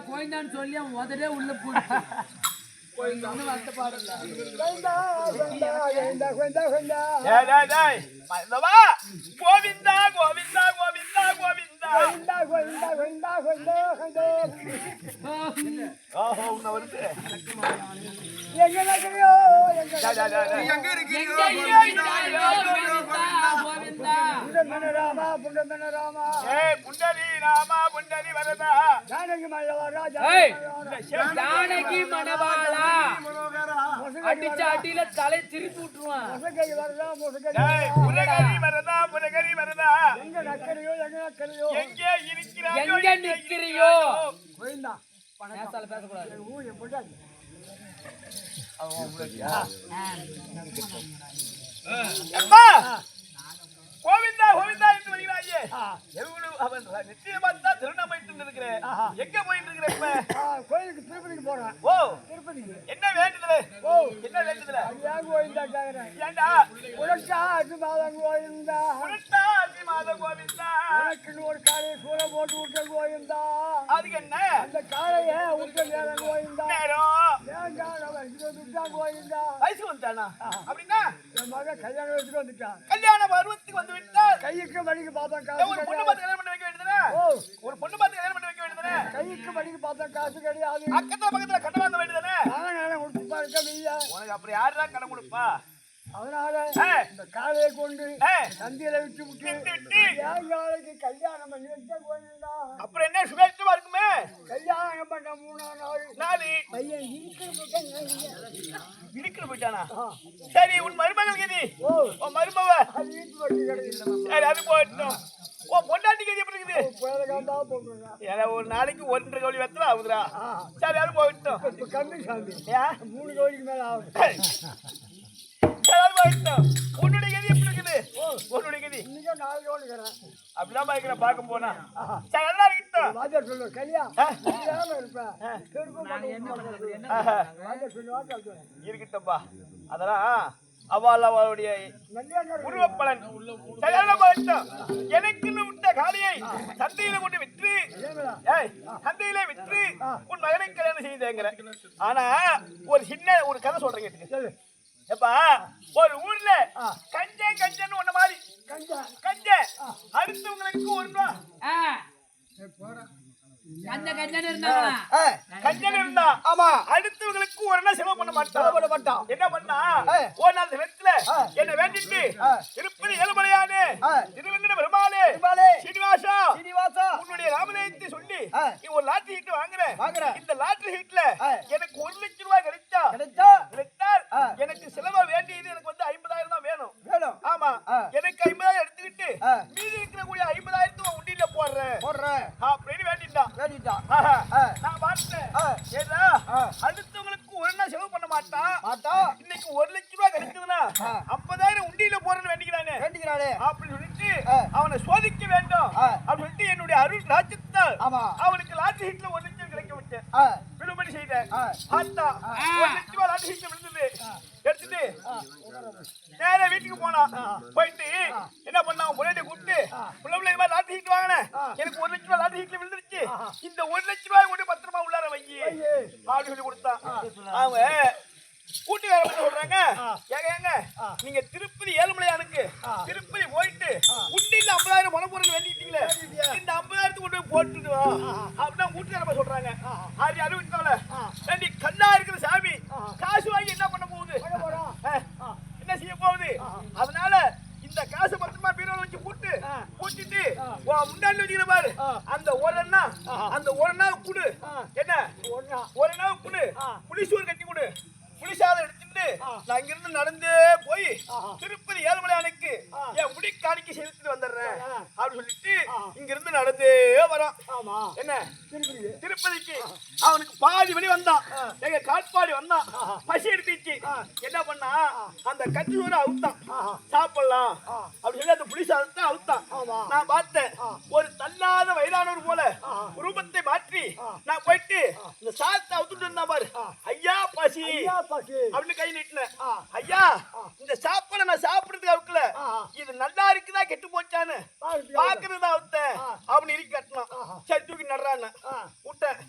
கோயிந்தான்னு சொல்லி அவன் உதடே உள்ள போட்டு கோயிந்தான்னு வந்து பாருங்க. கோவிந்தா கோவிந்தா கோவிந்தா கோவிந்தா கோவிந்தா கோவிந்தா கோவிந்தா கோவிந்தா ஓஹோ உன்ன வருது எங்க இருக்கீயோ எங்க இருக்கீயோ கோவிந்தா புண்டமன ராமா ஏய் புண்டரி ராமா புண்டரி வரதா ஜானகி மணவாளா அடிச்ச அடியில தலை திருப்பி விட்டுருவான். முருகரி வரதா எங்க நக்கறியோ எங்க நிக்கிறியோ கோவிந்தா பேசால பேசக்கூடாது. கோவிந்தா கோவிந்தா என்று வருகிறாயே அவன் நிச்சயமா தான் திருவண்ணாமலை இருக்கிறேன். எங்க போயிட்டு இருக்கிறேன் இப்ப? கோயிலுக்கு திருப்பதிக்கு போறேன். ஓ திருப்பதிக்கு என்ன வேண்டுதல்? ஓ என்ன வேண்டுதல்? ஐயா கோவிந்தா கேக்குறேன். ஏண்டா புரட்டாசி மாதம் கோவிந்தா புரட்டாசி மாதம் கோவிந்தா உனக்கு ஒரு காலையை சூழ போட்டு விட்ட கோவிந்தா. அதுக்கு என்ன? அந்த காலைய உங்க நேரம் கோவிந்தா நேரம் கோவிந்தா வயசு வந்துட்டானா? அப்படின்னா என் மகன் கல்யாணம் வச்சுட்டு வந்துட்டான். கல்யாண பருவத்துக்கு வந்து விட்டால் கைக்கு மணிக்கு பார்த்தா ஒரு பொண்ணு பார்த்து கல்யாணம் பண்ண வைக்க வேண்டியதுதானே? ஒரு பொண்ணு பார்த்து கல்யாணம் பண்ண வைக்க வேண்டியதுதானே? கைக்கு மணிக்கு பார்த்தா காசு கிடையாது. பக்கத்துல கடன் வாங்க வேண்டியதுதானே? நான் கொடுப்பா இருக்க முடியா உனக்கு. அப்படி யாருதான் கடன் கொடுப்பா? அதனால இந்த காலையை கொண்டு சந்தியில விட்டு விட்டு நாளைக்கு கல்யாணம் பண்ணி வச்ச கோயிந்தா. அப்புறம் என்ன சுகமா இருக்குமே? கல்யாணம் பண்ண 3 நாள் பையன் இடுக்கிற போயிட்டானா? சரி உன் மருமகள் கதி உன் மருமவ சரி அது போயிட்டோம். ஓ பொண்டாட்டி கதி எப்படி இருக்குது? ஒரு நாளைக்கு 1.5 கோடி வெத்தல ஆகுதுரா. சரி அது போயிட்டோம். கம்மி சாமி 3 கோடிக்கு மேல ஆகுது. உன்னுடைய கதி எப்படி இருக்குது? உன்னுடைய கதி இன்னைக்கு 4 கோடி இருக்கிறேன். அப்படிதான் பாய்க்கிற பார்க்க போனா சரி எல்லாம் இருக்கட்டும். வாஜா சொல்லு கல்யாணம் இருப்பேன் இருக்கட்டும்பா. அதெல்லாம் அவளுடைய உருவப்பலன் எனக்குன்னு விட்ட காளியை சந்தையில கொண்டு விற்று சந்தையில விற்று உன் மகனை கல்யாணம் செய்தேங்கிற. ஆனா ஒரு கதை சொல்றேன் கேட்டுக்க. எப்பா ஒரு ஊர்ல கஞ்சன்னு ஒண்ணு மாதிரி கஞ்ச அடுத்தவங்களுக்கு ஒண்ணு கஞ்சன் இருந்தா ஆமா அடுத்தவங்களுக்கு ஒரு செலவு பண்ண மாட்டான். என்ன பண்ணா ஒரு நாள் நிலத்துல என்ன வேண்டிட்டு திருப்பதி ஏழுமலையானே திருவெங்கட பெருமாளே சீனிவாசா உன்னுடைய ராமநாயத்தை சொல்லி நீ ஒரு லாட்டரி ஹீட் வாங்குற. இந்த லாட்டரி ஹீட்ல எனக்கு 1 லட்சம் ரூபாய் கிடைத்தால் எனக்கு செலவா வேண்டியது எனக்கு வந்து 50,000 தான் வேணும். ஆமா எனக்கு 50,000 எடுத்துக்கிட்டு மீதி இருக்கிற கூடிய 50,000 உண்டியில போடுறேன் அப்படின்னு வேண்டிட்டான். நான் பார்த்தேன் அடுத்தவங்களுக்கு ஒரு நாள் செலவு பண்ண மாட்டான். இன்னைக்கு 1 லட்சம் ரூபாய் கிடைச்சதுன்னா 50,000 உண்டியில போடுற அப்படின்னு சொல்லிட்டு அவனை சோதிக்க வேண்டும் அப்படின்னு சொல்லிட்டு என்னுடைய அருள் ராஜ்யத்தால் அவனுக்கு லாட்டரி ஹிட்ல 1 லட்சம் கிடைக்க விட்டேன். விடுபடி செய்தேன். பார்த்தா 1 லட்சம் ரூபாய் லாட்டரி ஹிட்ல விழுந்தது. எடுத்துட்டு நேரா வீட்டுக்கு போனா. போயிட்டு என்ன பண்ணா, முன்னாடி கூப்பிட்டு புள்ளை மாதிரி லாட்டரி ஹிட் வாங்கினேன், எனக்கு 1 லட்சம் ரூபாய் லாட்டரி ஹிட்ல விழுந்துருச்சு, இந்த 1 லட்சம் ரூபாய் கொண்டு பத்திரமா உள்ளார வை அப்படின்னு சொல்லி கொடுத்தான். அவங்க கூட்டுக்காரங்க சொல்றாங்க, ஏங்க நீங்க திருப்பதி ஏழுமலையானுக்கு திருப்பதி போயிட்டு உண்டியில 50,000 மனப்பொருள் வேண்டிட்டீங்களே, இந்த 50,000 கொண்டு போய் போட்டுட்டு வா அப்படின்னா கூட்டுக்காரங்க சொல்றாங்க. ஆறு அறிவித்தால ரெண்டி கண்ணா இருக்கிற சாமி காசு வாங்கி என்ன பண்ண போகுது, என்ன செய்ய போகுது? அதனால இந்த காசு பத்திரமா பீரோல வச்சு பூட்டிட்டு முன்னாடி வச்சுக்கிற பாரு, அந்த ஒரு நாள் குடு, என்ன ஒரு நாள் குடு, புளிசோறு கட்டி கொடு, புளிசாதம் எடுத்துட்டு நான் இங்கிருந்து நடந்தே போய் திருப்பதி ஏழுமலையானுக்கு என் முடி காணிக்கை செலுத்திட்டு வந்துடுறேன் அப்படின்னு சொல்லிட்டு இங்கிருந்து நடந்தே வரான். என்ன திருப்பதிக்கு அவனுக்கு பாதி வழி வந்தான், எங்க காட்பாடி வந்தான், பசி எடுத்துச்சு. என்ன பண்ணா, அந்த கத்தி சோறு அவுத்தான், சாப்பிடலாம் அப்படின்னு சொல்லி அந்த புளிசாதத்தை அவுத்தான். நான் பார்த்தேன், ஒரு தள்ளாத வயதானவர் போல ரூபத்தை மாற்றி நான் போயிட்டு இந்த சாதத்தை அவுத்துட்டு இருந்தா பாரு, ஐயா பசி அப்படின்னு கை நீட்டினேன். ஐயா இந்த சாப்பாடை நான் சாப்பிடுறதுக்கு அவுக்கல, இது நல்லா இருக்குதா கெட்டு போச்சான்னு பாக்குறதா அவுத்த அப்படின்னு இறுக்கி கட்டணும். சரி தூக்கி நடுறான்னு விட்டேன்.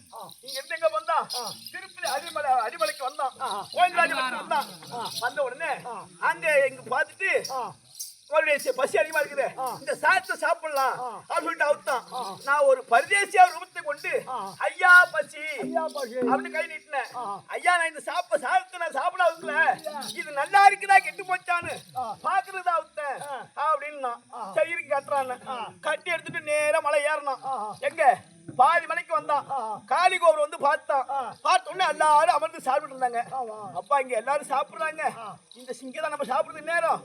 இங்க இருந்து எங்க வந்தா, திருப்பதி அடிமலைக்கு வந்தான், கோயில்ராஜ் வந்தான். வந்த உடனே அங்க இங்க பார்த்துட்டு பசி அதிகமா இருக்குது, இந்த சாதத்தை சாப்பிடலாம் அப்படின்னு சொல்லிட்டு அவுத்தான். நான் ஒரு பரதேசியா ரூபத்தை கொண்டு ஐயா பசி அப்படின்னு கை நீட்டினேன். ஐயா நான் இந்த சாதத்தை நான் சாப்பிட அவுக்கல, இது நல்லா இருக்குதா கெட்டு போச்சான்னு பாக்குறதா அவுத்தேன் அப்படின்னு சரி கட்டுறான்னு கட்டி எடுத்துட்டு நேரா மலை ஏறணும். எங்க பாதி மலைக்கு வந்தான், காளி கோபுரம் வந்து பார்த்தான். பார்த்த உடனே எல்லாரும் அமர்ந்து சாப்பிட்டு இருந்தாங்க. அப்பா இங்க எல்லாரும் சாப்பிடுறாங்க, இந்த சிங்கதான் நம்ம சாப்பிடுறது நேரம்,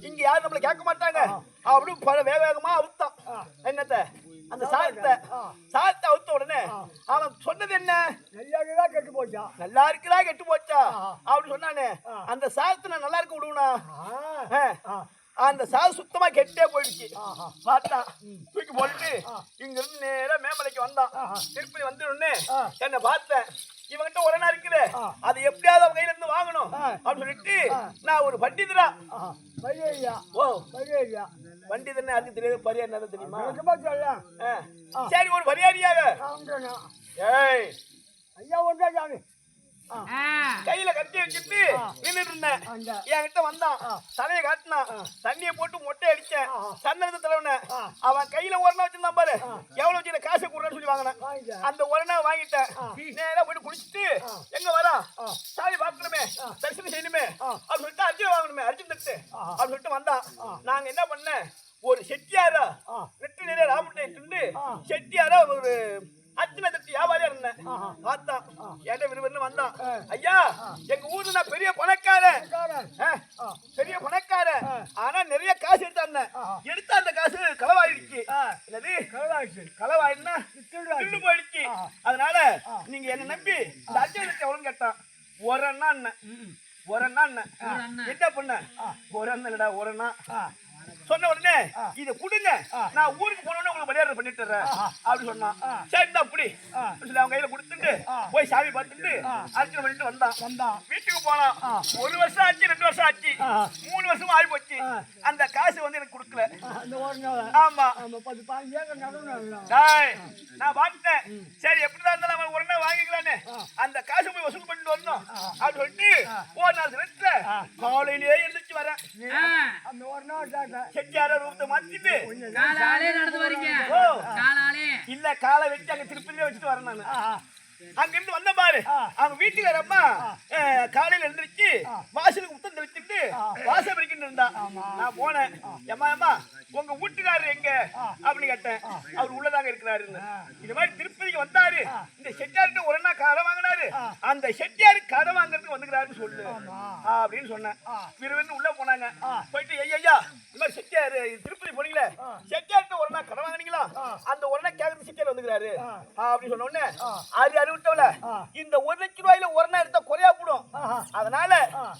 இங்க யாரும் நம்மள கேட்க மாட்டாங்க அப்படின்னு வேகமா அவுத்தான். என்னத்த அந்த சாதத்தை அவுத்த உடனே அவன் சொன்னது என்ன, நல்லா இருக்குதா கெட்டு போச்சா அப்படின்னு சொன்னானே. அந்த சாதத்தை நான் நல்லா இருக்க விடுவனா, அந்த சாதம் சுத்தமா கெட்டே போயிடுச்சு. பார்த்தா தூக்கி போட்டு இங்க இருந்து நேரா மேமலைக்கு வந்தான். திருப்பதி வந்துடுன்னு என்ன பார்த்தேன், இவங்கிட்ட ஒரு நாள் இருக்குது, அது எப்படியாவது அவன் கையில இருந்து வாங்கணும் அப்படின்னு சொல்லிட்டு நான் ஒரு பண்டிதரா பண்டிதர் அதுக்கு தெரியாது, பரியாரி தெரியுமா? சரி ஒரு பரியாரியாக ஐயா ஒன்றா கையில கட்டி வச்சுட்டு நின்றுட்டு இருந்தேன். என்கிட்ட வந்தான், தலையை காட்டினான், தண்ணியை போட்டு மொட்டை அடிச்சேன், சந்தனத்தை தலைவன. அவன் கையில ஒரு நாள் வச்சிருந்தான் பாரு, எவ்வளவு வச்சு காசை கொடுறேன்னு சொல்லி வாங்கினேன். அந்த ஒரு நாள் வாங்கிட்டேன். நேரா போயிட்டு குடிச்சிட்டு எங்க வரா சாமி பார்க்கணுமே, தரிசனம் செய்யணுமே அப்படின்னு சொல்லிட்டு அர்ஜுன் வாங்கணுமே, அர்ஜுன் தட்டு அப்படின்னு சொல்லிட்டு வந்தான். நாங்க என்ன பண்ண, ஒரு செட்டியாரா நெட்டு நிறைய ராமட்டை செட்டியாரா ஒரு அர்ஜுன தட்டு வியாபாரியா இருந்தேன். பார்த்தான் என்கிட்ட விரும்பு வந்தான். ஐயா எங்க ஊர்ல நான் பெரிய பணக்காரன், ஆனா நிறைய காசு எடுத்தாங்க, எடுத்த அந்த காசு களவாயிடுச்சு. என்னது களவாயிடுனா திருடு போயிடுச்சு. அதனால நீங்க என்ன நம்பி இந்த அர்ஜுன தட்டு எவ்வளவு கேட்டான். ஒரு அண்ணா என்ன பண்ண, ஒரு அண்ணா இல்லடா ஒரு அண்ணா சொன்ன உடனே இத குடுங்க, நான் ஊருக்கு போனோட உங்களுக்கு மரியாதை பண்ணிட்டு அப்படின்னு சொன்னான். சரி அப்படி அவங்க கையில கொடுத்துட்டு போய் சாமி பார்த்துட்டு அர்ச்சனை பண்ணிட்டு வந்தான். வீட்டுக்கு போனான். 1 வருஷம் ஆச்சு, 2 வருஷம் ஆச்சு, 3 வருஷம் ஆகி போச்சு. அந்த காசு வந்து எனக்கு கொடுக்கல. ஆமா நான் பார்த்துட்டேன். சரி எப்படிதான் இருந்தாலும் நம்ம ஒரு நாள் வாங்கிக்கலான்னு அந்த காசு போய் வசூல் பண்ணிட்டு வரணும் அப்படின்னு சொல்லிட்டு ஒரு நாள் ரெண்டு காலையிலேயே எழுந்திரிச்சு வரேன். அந்த ஒரு நாள் செட்டியார ரூபத்தை மாத்திட்டு இல்ல காலை வச்சு அங்க திருப்பதியிலே வச்சுட்டு வரேன். நான் அங்க இருந்து வந்த பாரு, அவங்க வீட்டுக்கார அம்மா காலையில எழுந்திரிச்சு வாசலுக்கு முத்தம் தெளிச்சுட்டு வாசல் பறிக்கிட்டு இருந்தா. நான் போனேன், ஏமா உங்க வீட்டுக்காரரு எங்க அப்படின்னு கேட்டேன். அவர் உள்ளதாங்க இருக்கிறாருன்னு. இது மாதிரி திருப்பதிக்கு வந்தாரு, இந்த செட்டியார்கிட்ட ஒரு நாள் காலை வாங்கினாரு, அந்த செட்டியாரு கடன் வாங்குறதுக்கு வந்துக்கிறாருன்னு சொல்லு அப்படின்னு சொன்னேன். விறுவிறுன்னு உள்ள போனாங்க. போயிட்டு ஐயா இந்த மாதிரி செட்டியாரு திருப்பதி போனீங்களே, செட்டியார்கிட்ட ஒரு நாள் கடன் வாங்கினீங்களா, அந்த ஒரு நாள் கேட்கறது செட்டியார் வந்துக்கிறாரு அப்படின்னு சொன்ன உடனே அது அறிவிட்டவள இந்த 1 லட்சம் ரூபாயில ஒரு நாள் எடுத்தா குறையா போடும், அதனால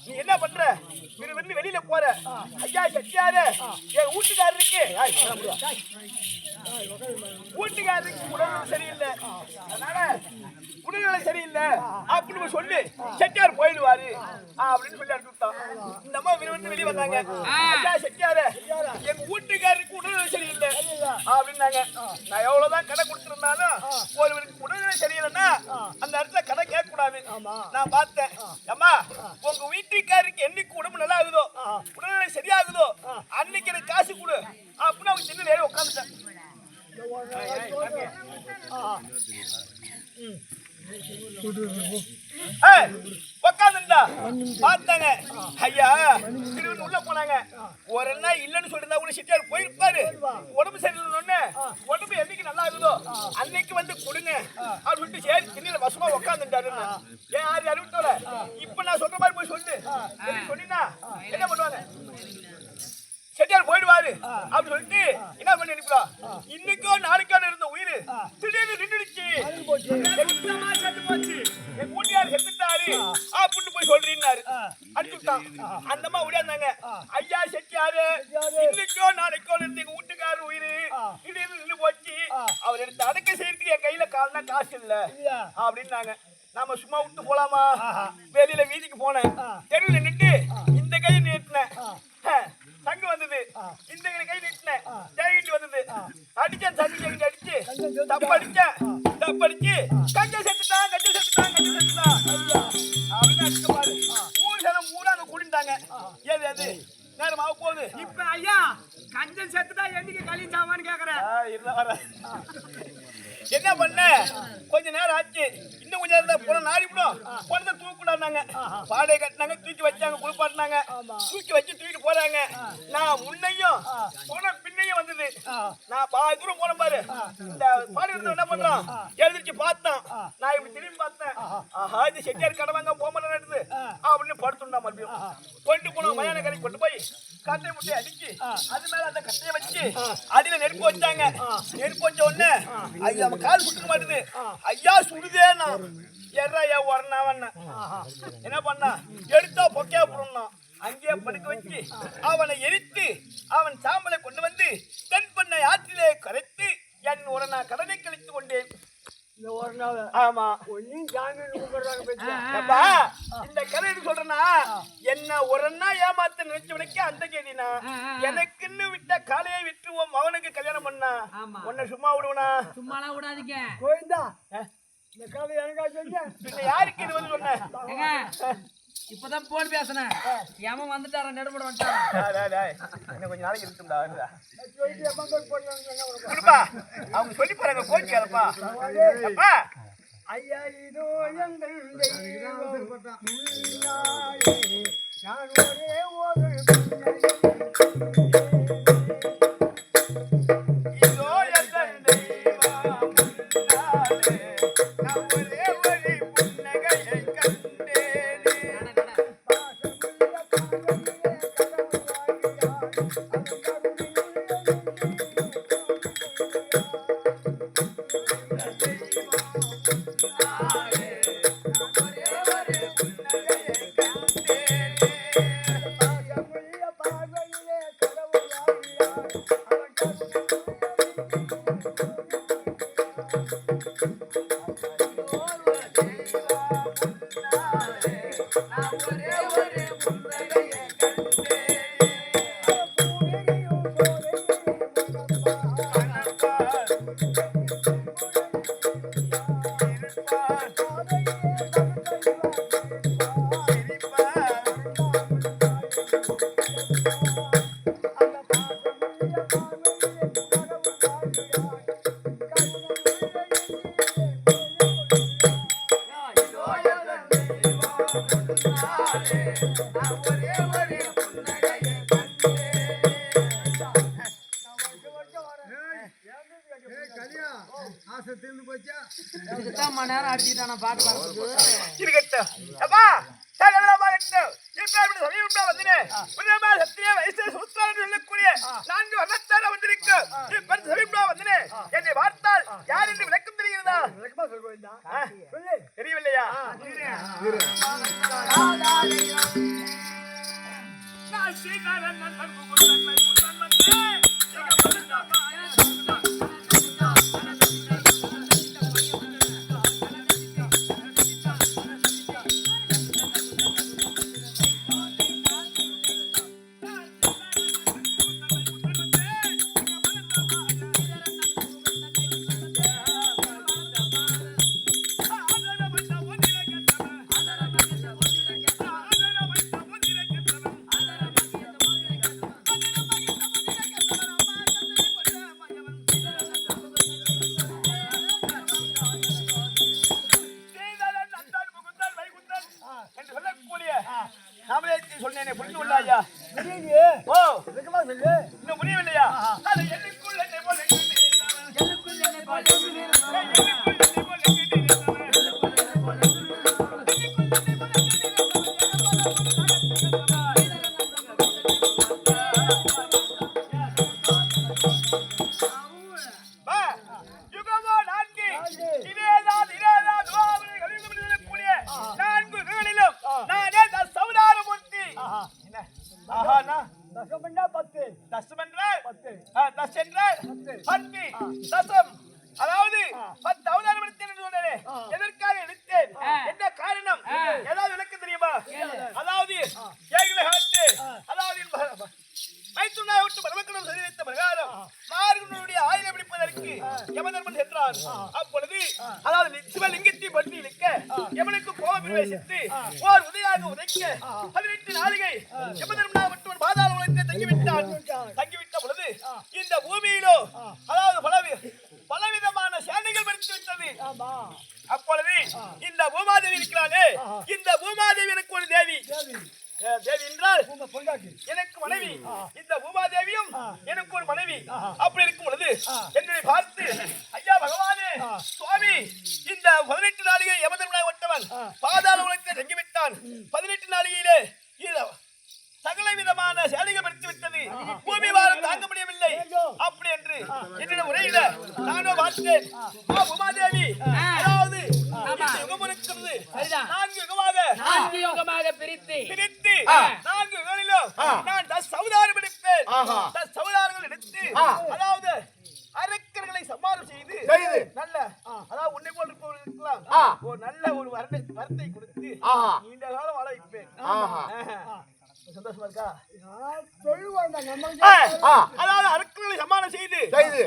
நீ என்ன பண்ற, விறுவிறுன்னு வெளியில போற, ஐயா செட்டியாரு என் வீட்டுக்காரருக்கு உடல்நிலை சரியில்லை, அதனால உடல்நிலை சரியில்லை அப்படின்னு சொல்லி செட்டியார் போயிடுவாரு அப்படின்னு சொல்லி அனுப்பிவிட்டான். இந்த அம்மா விறுவிறுன்னு வெளியே வந்தாங்க. ஐயா செட்டியாரு எங்க வீட்டுக்காரருக்கு உடல்நிலை சரியில்லை அப்படின்னாங்க. நான் எவ்வளவுதான் கடை கொடுத்திருந்தாலும் ஒருவருக்கு உடல்நிலை சரியில்லைன்னா அந்த இடத்துல கடை கேட்க கூடாது. நான் பார்த்தேன், அம்மா உங்க வீட்டுக்காரருக்கு என்னைக்கு உடம்பு நல்லா ஆகுதோ, உடல்நிலை சரியாகுதோ அன்னைக்கு எனக்கு காசு கொடு அப்படின்னு அவங்க சின்ன நேரம் உட்காந்துட்டேன். உட்காந்துட்டா பார்த்தாங்க. ஐயா திருவிழா உள்ள போனாங்க. ஒரு நாள் இல்லைன்னு சொல்லிருந்தா கூட சிட்டியார் போயிருப்பாரு. உடம்பு சரியில்லைன்னு உடம்பு என்னைக்கு நல்லா இருக்குதோ அன்னைக்கு வந்து கொடுங்க அப்படின்னு சொல்லிட்டு சரி திண்ணில வசமா உட்காந்துட்டாரு. ஏன் யாரு அறிவித்தோல இப்ப நான் சொல்ற மாதிரி போய் சொல்லு சொன்னா என்ன பண்ணுவாங்க, செட்டியார் போயிடுவாரு அப்படின்னு சொல்லிட்டு என்ன பண்ணி அனுப்பிடா. இன்னைக்கோ நாளைக்கோ இருந்த உயிர் திடீர்னு நின்றுடுச்சு, செத்து போச்சு, என் கூட்டியார் செத்துட்டாரு அப்படின்னு போய் சொல்றீங்கன்னாரு. அடிச்சுட்டான். அந்தம்மா ஓடியாந்தாங்க. ஐயா செட்டியாரு இன்னைக்கோ நாளைக்கோ இருந்த எங்க வீட்டுக்காரு உயிர் திடீர்னு நின்று போச்சு, அவர் எடுத்து அடக்க செய்யறதுக்கு என் கையில காலனா காசு இல்ல அப்படின்னாங்க. நாம சும்மா விட்டு போலாமா, வெளியில வீதிக்கு போனேன், தெருவில் நின்று இந்த கையை நீட்டினேன், தங்க வந்தது, இந்த கை நீட்டினேன், ஜெயகிண்டி வந்தது, அடிச்சேன் தண்ணி ஜெயகிண்டி அடிச்சு தப்படிச்சேன், தப்படிச்சு கஞ்ச செத்துட்டான் அப்படின்னு அடிச்சு பாரு. ஊர் சனம் ஊரா அங்க கூட்டிட்டாங்க. ஏது அது நேரம் ஆக போகுது. இப்ப ஐயா கஞ்சன் செத்துட்டா என்னைக்கு கழிச்சாமான்னு கேக்குறேன். என்ன பண்ண, கொஞ்ச நேரம் ஆச்சு, இன்னும் கொஞ்சம் நேரம் போன நாரிவிடும், பொண்ணை தூக்கிடாங்க, பாடையை கட்டினாங்க, தூக்கி வச்சாங்க, குளிப்பாட்டினாங்க, தூக்கி வச்சு தூக்கிட்டு போறாங்க. நான் முன்னையும் போன பின்னையும் வந்தது. நான் பாதி தூரம் போன பாரு, இந்த பாடி இருந்த என்ன பண்றான் எழுதிச்சு பார்த்தான். நான் இப்படி திரும்பி பார்த்தேன், ஆஹா இது செட்டியார் கடவாங்க போக மாட்டேன் அப்படின்னு படுத்துட்டா. மறுபடியும் கொண்டு போனோம் மயான கடைக்கு கொண்டு போய் கட்டை முட்டையை அடிச்சு அது மேல அந்த கட்டையை வச்சு அடியில நெருப்பு வச்சாங்க. நெருப்பு வச்ச உடனே ஐயா கால் குடுக்க மாட்டுது. ஐயா சுடுதேனா எறையா வரனாவன்னா என்ன பண்ணா, எடுத்தா பொக்கையா போடணும், அங்கேயே படுக்க வச்சு அவனை எரித்து அவன் சாம்பலை கொண்டு வந்து தென் பண்ணை ஆற்றிலே கரைத்து என் ஒரு நான் கடனை கழித்து கொண்டேன். ஆமா இந்த கதை சொல்றேன்னா என்ன ஒரு நாள் ஏமாத்த நினைச்சவனுக்கு அந்த கேடினா எனக்குன்னு விட்ட காலையை விட்டுருவோம் மகனுக்கு கல்யாணம் பண்ணா உன்னை சும்மா விடுவனா? சும்மாலாம் விடாதீங்க கோயிந்தா, இந்த கதை எனக்கா சொல்ல யாருக்கு இது வந்து சொன்ன? இப்பதான் போன் பேசுனேன், ஏமன் வந்துட்டார நெடுமுறை வந்துட்டாங்க. இன்னும் கொஞ்ச நாளைக்கு இருக்கும்டா. அவங்க சொல்லி போறாங்க கோச்சிக்காரப்பா. அப்பா ஐயா இதோ எங்கள் நான் ஒரே ஒரு இதுதான் மணி நேரம் அடிச்சுட்டான பாட்டு பாடுறதுக்கு. இருக்கட்டும். அப்பா, சகலமாகட்டும். இப்ப இப்படி சமீபமா வந்தனே. புரியமா சத்திய வயசு சூத்திரன்னு சொல்லக்கூடிய 4 வண்ணத்தார வந்திருக்கு. இப்ப சமீபமா வந்தனே. என்னை பார்த்தால் யார் என்று விளக்கம் தெரிகிறதா? விளக்கமா சொல்லுங்க. சொல்லு. தெரியவில்லையா? நான் சீதாரன் நண்பன் குமுதன் மை குந்தன் வந்தே. சொன்னேனே புரிந்து கொள்ளாயா? ஓ, இன்னும் புரியவில்லையா? அது என்னுக்குள் என்னை போல அதாவது 10 அவதாரம் எடுத்தேன் என்று சொன்னேனே, எதற்காக எடுத்தேன், என்ன காரணம், ஏதாவது விளக்கம் தெரியுமா? அதாவது ஏகலை காத்து, அதாவது மைத்துனாய் விட்டு பரமக்கடம் செய்து வைத்த பிரகாரம் மார்கனுடைய ஆயுதம் பிடிப்பதற்கு யமதர்மன் சென்றார். அப்பொழுது அதாவது சிவலிங்கத்தை பற்றி இழுக்க யமனுக்கு கோபம் பிரவேசித்து ஓர் உதயாக உதைக்க 18 நாளிகை யமதர்மனா விட்டு பாதாள உலகத்தை தங்கிவிட்டான். தங்கிவிட்ட பொழுது இந்த பூமியிலோ அதாவது பலவிதமான சேனைகள் பறித்து விட்டது. அப்பொழுது இந்த பூமாதேவி இருக்கிறானே, இந்த பூமாதேவி எனக்கு ஒரு தேவி. தேவி என்றால் எனக்கு மனைவி. இந்த பூமாதேவியும் எனக்கு ஒரு மனைவி. அப்படி இருக்கும் பொழுது என்னை பார்த்து, ஐயா பகவானே சுவாமி, இந்த 18 நாளிகை யமதர்மனாய் ஒட்டவன் பாதாள உலகத்தை தங்கிவிட்டான். 18 நாளிகையிலே சகல விதமான சேலைகள் படித்து விட்டது. பூமி வாரம் தாங்க முடியவில்லை. அப்படி என்று என்னிடம் உரையில நானும் பார்த்தேன். உமாதேவி, அதாவது யுகம் இருக்கிறது. 4 யுகமாக பிரித்து 4 யுகங்களிலும் நான் 10 அவதாரம் எடுப்பேன். 10 அவதாரங்கள் எடுத்து அதாவது அரக்கர்களை சம்மாரம் செய்து நல்ல அதாவது உன்னை போல் இருப்பவர்களுக்கெல்லாம் ஒரு நல்ல ஒரு வரத்தை கொடுத்து நீண்ட காலம் வாழ வைப்பேன். சந்தோஷமா இருக்கா? அதாவது அரக்கர்களை சம்மானம் செய்து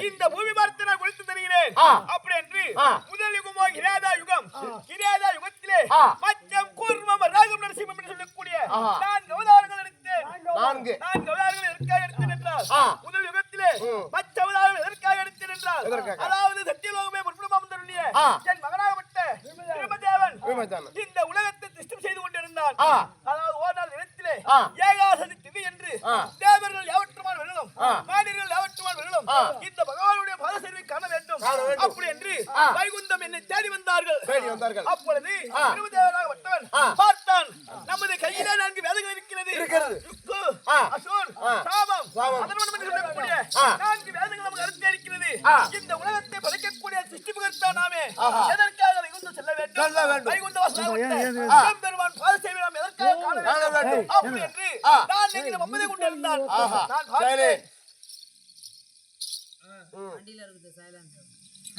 இந்த பூமி பார்த்து நான் கொடுத்து தருகிறேன். அப்படி என்று முதல் யுகமோ கிரேதா யுகம். கிரேதா யுகத்திலே மச்சம் கூர்மம் ராகம் நரசிம்மம் என்று சொல்லக்கூடிய 4 அவதாரங்கள் எடுத்தேன். 4 அவதாரங்கள் எதற்காக எடுத்தேன் என்றால், முதல் யுகத்திலே மச்ச அவதாரம் எதற்காக எடுத்தேன் என்றால், அதாவது சத்தியலோகமே முற்புறமாம் தருளிய என் மகனாகப்பட்ட பிரம்மதேவன் இந்த உலகத்தை திஷ்டம் செய்து கொண்டிருந்தான். அதாவது ஒரு நாள் இடத்திலே ஏகாதசி திதி என்று தேவர்கள் யாவற்றுமான் வெள்ளம், மாநிலர்கள் யாவற்றுமான் வெள்ளம் இந்த பகவானுடைய பாதசேவை காண வேண்டும். அப்படி என்று வைகுந்தம் என்னை தேடி வந்தார்கள். அப்பொழுது பிரம்மதேவனாகப்பட்டவன் பார்த்தான், நமது கையிலே 4 வேதங்கள் இருக்கிறது. யுக்கு, அசூர், சாமம், அதர்வனம் என்று சொல்லக்கூடிய 4 வேதங்கள் நமக்கு அருத்தே இருக்கிறது. இந்த உலகத்தை படைக்கக்கூடிய சிருஷ்டிபகர்த்தா நாமே எதற்காக வைகுந்தம் செல்ல வேண்டும்? வைகுந்த வாசனாகப்பட்ட பெருமான் பாதசேவை நாம் எதற்காக காண வேண்டும்? அப்படி என்று நான் நீங்க மம்மதை கொண்டு இருந்தான்.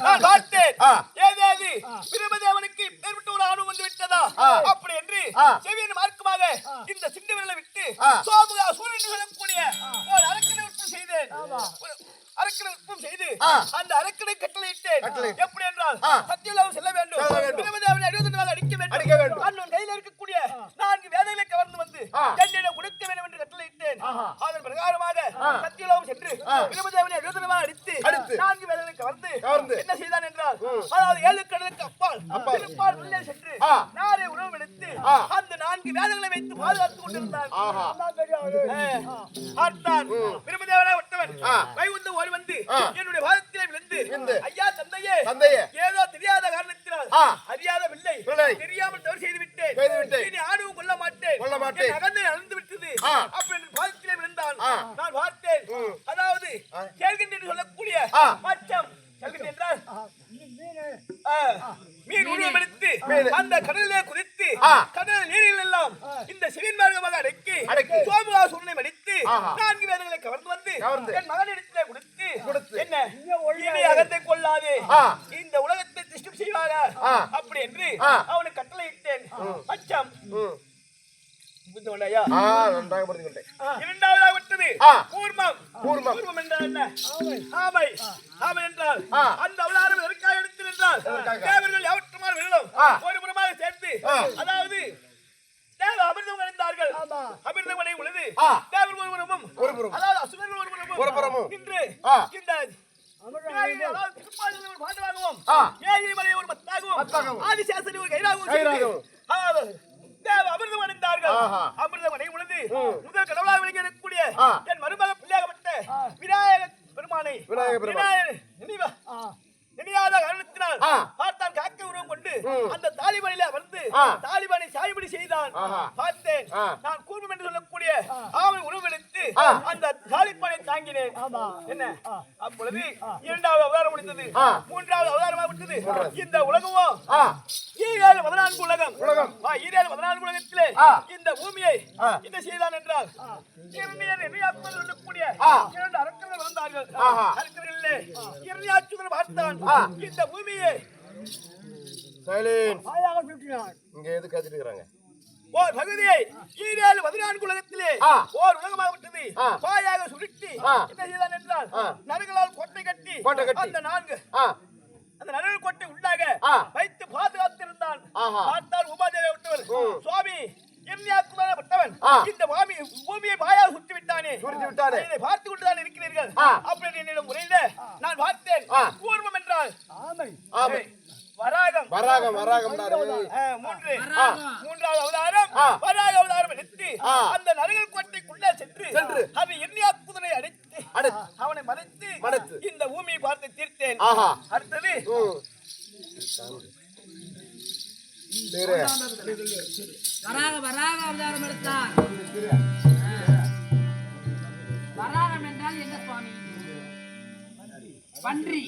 நான் பார்த்தேன் ஏதாவது பிரம்மதேவனுக்கு ஏற்பட்ட ஒரு அணு வந்து விட்டதா? அப்படி என்று செவியின் மார்க்கமாக இந்த சிண்டு விரலை விட்டு சோமுகா சூரியன் சொல்லக்கூடிய ஒரு அரக்கனை உற்பத்தி செய்தேன். அந்த அரக்கனை கட்டளையிட்டேன். எப்படி என்றால் சத்தியலோகம் செல்ல வேண்டும், பிரம்மதேவனை 62 அடிக்க வேண்டும். அண்ணன் கையில் இருக்கக்கூடிய 4 வேதங்களை கவர்ந்து வந்து என்னிடம் கொடுக்க வேண்டும் என்று கட்டளையிட்டேன். அதன் பிரகாரமாக சத்தியலோகம் சென்று பிரம்மதேவனை 62 அடித்து 4 வேதங்களை கவர்ந்து என்ன செய்தான் என்றால், அதாவது 7 கடலுக்கு அப்பால் திருப்பால் உள்ளே சென்று நாரே உணவு எடுத்து அந்த 4 வேதங்களை வைத்து பாதுகாத்துக் கொண்டிருந்தான். பிரம்மதேவனை ஒட்டவன் வைகுந்தம் ஓடி வந்து என்னுடைய பாதத்திலே விழுந்து, ஐயா தந்தையே, ஏதோ தெரியாத காரணம் அதாவது கேள்கின்ற சொல்லக்கூடிய மச்சம் கேள்கின்ற என்றால் மீன் உருவம் எடுத்து அந்த கடலிலே குதித்து கடல் நீரில் எல்லாம் இந்த செவின் மார்க்கமாக அடக்கி சோமுகா சுருணை மடித்து 4 வேதங்களை கவர்ந்து வந்து என் மகனிடத்திலே கொடுத்து என்ன இனி அகத்தை கொள்ளாதே இந்த உலகத்தை திஷ்டம் செய்வாரா அப்படி என்று அவனுக்கு கட்டளையிட்டேன் மச்சம் நன்றாக புரிந்து கொண்டேன். இரண்டாவதாக விட்டது கூர்மம் என்றால் என்ன? ஆமை என்றால் அந்த அவதாரம் எதற்காக எடுத்து நின்றால் தேவர்கள் எவற்றுமாறு விரலும் ஒரு புறமாக சேர்த்து அதாவது தேவ அமிர்தம் அடைந்தார்கள். அமிர்தம் அடையும் பொழுது தேவர் ஒருபுறமும் அதாவது அசுரர்கள் ஒருபுறமும் நின்று இந்த பாண்டவாகவும் ஏழை ஒரு மத்தாகவும் ஆதிசேஷன் ஒரு கைராகவும் தேவ அமிர்தம் அடைந்தார்கள். அமிர்தம் அடையும் பொழுது முதல் கடவுளாக விளங்கக்கூடிய என் மருமக பிள்ளையாகப்பட்ட விநாயக பெருமானை நினையாத காரணத்தினால் பார்த்தான் காக்க உருவம் கொண்டு அந்த தாலிபானிலே அமர்ந்து தாலிபானை சாய்படி செய்தான். பார்த்தேன் நான் கூர்மம் என்று சொல்லக்கூடிய ஆமை உருவெடுத்து அந்த தாலிபானை தாங்கினேன். என்ன அப்பொழுது இரண்டாவது அவதாரம் முடிந்தது. மூன்றாவது அவதாரமாக விட்டது இந்த உலகமோ 14 உலகம் 14 உலகத்திலே இந்த பூமியை என்ன செய்தான் என்றால் சொல்லக்கூடிய 2 அரக்கர்கள் வந்தார்கள். அரக்கர்களே இரணியாச்சுதன் பார்த்தான் இந்த பூமியை இங்க எது கத்திட்டு இருக்காங்க? ஓர் பகுதியை 14 உலகத்திலே ஓர் உலகமாக விட்டது பாயாக சுருட்டி என்ன செய்தான் என்றால் நரகளால் கோட்டை கட்டி அந்த நரகல் கோட்டை உள்ளாக வைத்து பாதுகாத்திருந்தான். பார்த்தால் உபாதேவி விட்டவர் சுவாமி பட்டவன் இந்த பூமியை பாயாக சுற்றி விட்டானே இதை பார்த்து கொண்டுதான் இருக்கிறீர்கள் அப்படி என்னிடம் முறையில நான் பார்த்தேன். கூர்மம் என்றால் வராகம் மூன்றாவது அவதாரம் வராக அவதாரம் எடுத்து அந்த நரகல் கோட்டைக்குள்ளே சென்று அதை எண்ணியாக்குதனை அடைத்து அவனை மறைத்து இந்த பூமியை பார்த்து தீர்த்தேன். அடுத்தது வராக அவதாரம் எடுத்தார். வராகம் என்றால் என்ன சுவாமி? பன்றி.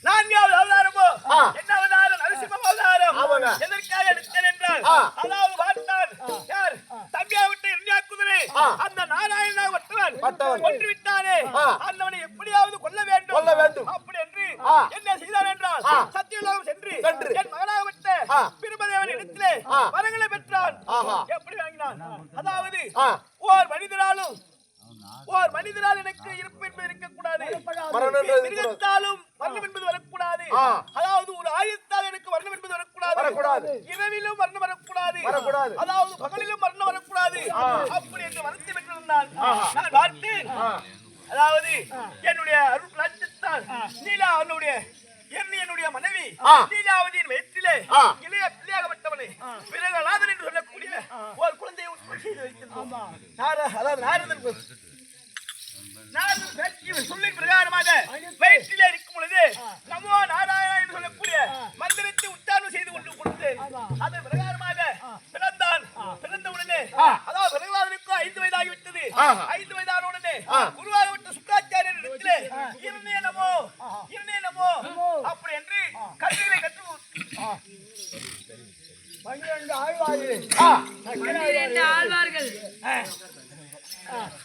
நான்காவது அவதாரமோ என்ன அவதாரம்? நரசிம்ம அவதாரம். எதற்காக எடுத்தேன் என்றால் அதாவது பார்த்தான் யார் தம்பியா விட்டு இரணியாக்குதனை அந்த நாராயணனாக வட்டவன் கொன்று விட்டானே அந்தவனை எப்படியாவது கொல்ல வேண்டும் அப்படி என்று என்ன செய்தான் என்றால் சத்தியலோகம் சென்று என் மகனாக விட்ட பிரமதேவன் இடத்திலே வரங்களை பெற்றான். எப்படி வாங்கினான்? அதாவது ஓர் மனிதரால் எனக்கு இருப்பு என்பது இருக்கக்கூடாது, மிருகத்தாலும் வர்ணம் என்பது வரக்கூடாது, அதாவது ஒரு ஆயுதத்தால் எனக்கு வர்ணம் என்பது வரக்கூடாது, இரவிலும் வர்ணம் வரக்கூடாது, அதாவது பகலிலும் வர்ணம் வரக்கூடாது அப்படி என்று வருத்தி பெற்றிருந்தான். நான் பார்த்தேன் அதாவது என்னுடைய அருள் லட்சத்தால் நீலா என்னுடைய மனைவி லீலாவதியின் வயிற்றிலே இளைய பிள்ளையாகப்பட்டவனை பிறகலாதன் என்று சொல்லக்கூடிய ஒரு குழந்தையை உற்பத்தி செய்து வைத்திருந்தான். சொல்லின் பிரகாரமாக வயிற்றிலே இருக்கும் பொழுது நமோ நாராயணா என்று சொல்லக்கூடிய மந்திரத்தை உச்சாரணம் செய்து கொண்டு கொடுத்தேன். அதன் பிரகாரமாக பிறந்த உடனே அதாவது பிரகலாதனுக்கு 5 வயதாகிவிட்டது. 5 வயதான உடனே குருவாக விட்ட சுக்காச்சாரியர் இடத்திலே இருநே நமோ அப்படி என்று கல்விகளை கற்று 12 ஆழ்வார்கள்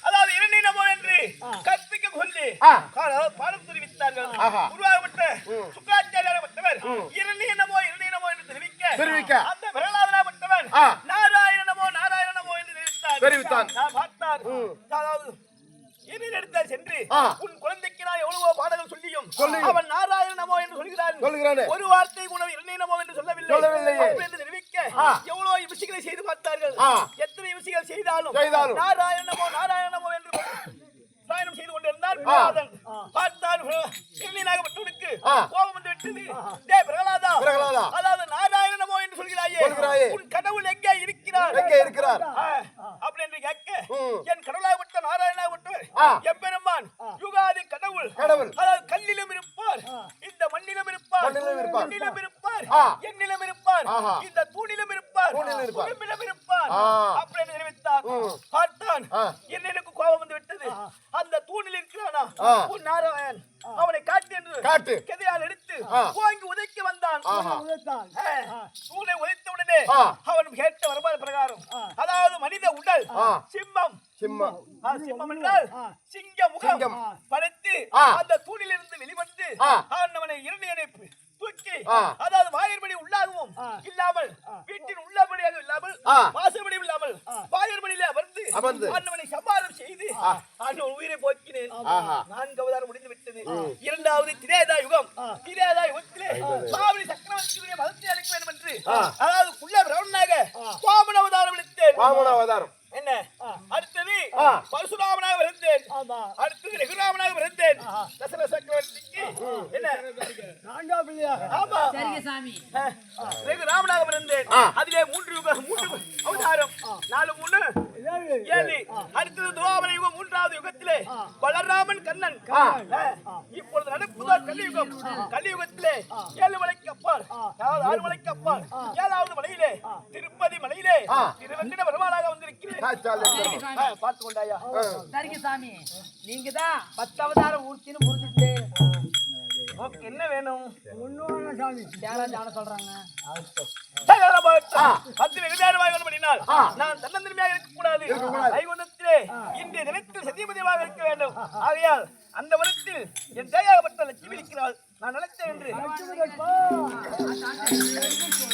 அதாவது இரண்டை நமோ என்று கற்பிக்க சொல்லி பாடம் தெரிவித்தார்கள். ஆஹா. உருவாகப்பட்ட சுக்காச்சாரியப்பட்டவர் இரண்டீனமோ என்று தெரிவிக்க அந்த பிரகலாதனாப்பட்டவன் நாராயணனமோ என்று தெரிவித்தான். நான் பார்த்தார். அதாவது என்னிடத்தில் சென்று உன் குழந்தைக்கு நான் எவ்வளவோ பாடங்கள் சொல்லியும் அவன் நாராயணனமோ என்று சொல்கிறான். ஒரு வார்த்தை கூட இரண்டீனமோ என்று சொல்லவில்லை என்று தெரிவிக்க எவ்வளவு விஷயங்களை செய்து பார்த்தார்கள். எத்தனை விஷயங்கள் செய்தாலும் நாராயணனமோ என்று பயணம் செய்து கொண்டிருந்தார். பார்த்தார் இரண்டீனாகப்பட்டவனுக்கு கோபம் வந்து விட்டது. டேய் பிரகலாதா, அதாவது நாராயணனமோ என்று சொல்கிறாயே, உன் கடவுள் எங்கே இருக்கிறார் அப்படி என்று கேட்க, என் கடவுளாகப்பட்ட நாராயணாகப்பட்டவர் எம்பெருமான் யுகாதி கடவுள், அதாவது கல்லிலும் இருப்பார், இந்த மண்ணிலும் இருப்பார், என்னிலும் இருப்பார், இந்த தூணிலும் இருப்பார், உடம்பிலும் இருப்பார் அப்படி என்று தெரிவித்தார். பார்த்தான். எனக்கு கோபம் வந்து விட்டது. அந்த தூணில் இருக்கிறானா உன் நாராயணன், அவனை காட்டு என்று கதையால் எடுத்து ஓங்கி உதைக்க வந்தான். தூணை உதைத்த உடனே அவன் கேட்ட வரபாடு பிரகாரம், அதாவது மனித உடல் சிம்மம் என்றால் சிங்க முகம் படைத்து அந்த தூணிலிருந்து வெளிவந்து அவனை இரண்டு தூக்கி, அதாவது வாயிற்படி உள்ளாகவும் இல்லாமல், வீட்டின் உள்ளபடியாக இல்லாமல், வாசல்படி இல்லாமல் வாயிற்படியிலே அமர்ந்து அவனை சம்பாரம் செய்து அவன் உயிரை போக்கினேன். 4 அவதாரம் முடிந்து விட்டது. 2வது திரேதா யுகத்திலே பாவனி சக்கரவர்த்தியுடைய மதத்தை அளிக்க வேண்டும் என்று, அதாவது குள்ள பிரவனாக வாமன அவதாரம் எடுத்தேன். என்ன அடுத்தது பரசுராமனாக பிறந்தேன். அடுத்தது ரகுராமனாக பிறந்தேன். தசரத சக்கரவர்த்திக்கு என்ன 4ஆம் பிள்ளையாக, ஆமா ரகுராமனாக பிறந்தேன். அதிலே 3 அவதாரம், 4 3 7. அடுத்தது துவாபர யுகம், 3வது யுகத்திலே பலராமன் கண்ணன். இப்பொழுது நடப்புதான் கலியுகத்திலே 7 மலைக்கு அப்பால், அதாவது 6 மலைக்கு அப்பால் 7வது மலையிலே திருப்பதி மலையிலே திருவெங்கட பெருமாளாக வந்திருக்கிறேன். பார்த்து கொண்டாயா? சரிங்க சாமி, நீங்க தான் 10 அவதாரம் ஊர்த்தின்னு புரிஞ்சுட்டு என்ன வேணும்? சாமி சொல்றாங்க. நான் தன்னந்தன்மையாக இருக்கக்கூடாது. வைகுண்டத்திலே இன்றைய தினத்தில் சத்தியமதியாக இருக்க வேண்டும். ஆகையால் அந்த வனத்தில் என் தேயாகப்பட்ட லட்சுமி இருக்கிறாள். நான் நினைத்தேன் என்று